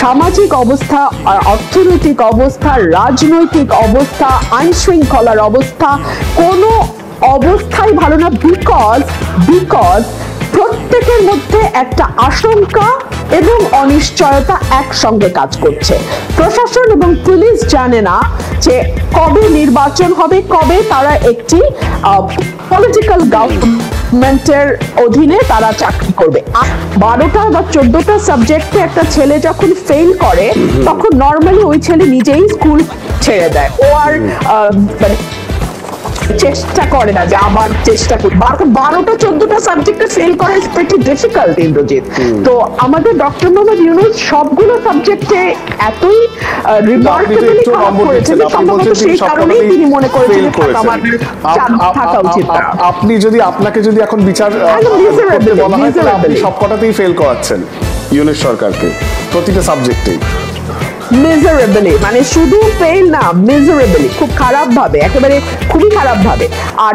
সামাজিক অবস্থা, অর্থনৈতিক অবস্থা, রাজনৈতিক অবস্থা, আইন শৃঙ্খলার অবস্থা কোনো অবস্থাই ভালো না। বিকজ প্রত্যেকের মধ্যে একটা আশঙ্কা এবং অনিশ্চয়তা একসঙ্গে কাজ করছে। প্রশাসন এবং পুলিশ জানে না যে কবে নির্বাচন হবে, কবে তারা একটি পলিটিক্যাল গভর্নমেন্টের অধীনে তারা চাকরি করবে। 12টা বা 14টা সাবজেক্টে একটা ছেলে যখন ফেল করে তখন নর্মালি ওই ছেলে নিজেই স্কুল ছেড়ে দেয়। ও আর মানে চেষ্টা করে না যে আবার চেষ্টা করি। 12টা 14টা সাবজেক্টে ফেল করা ইজ প্রিটি ডিফিকাল্ট ইন্দ্রজিৎ। তো আমাদের ডক্টর মোহাম্মদ ইউনূস সবগুলো সাবজেক্টে এতই রিমার্কেবলি খারাপ করেছেন, সম্ভবত সেই কারণেই তিনি মনে করেছেন থাকা উচিত। আপনাকে যদি এখন বিচার করতে বলা হয় তাহলে আপনি সবকটাতেই ফেল করাচ্ছেন ইউনূস সরকারকে প্রতিটা সাবজেক্টেই মিজারেবলি, মানে শুধু ফেল না, মিজারেবলি, খুব খারাপ ভাবে, একেবারে খুবই খারাপ ভাবে। আর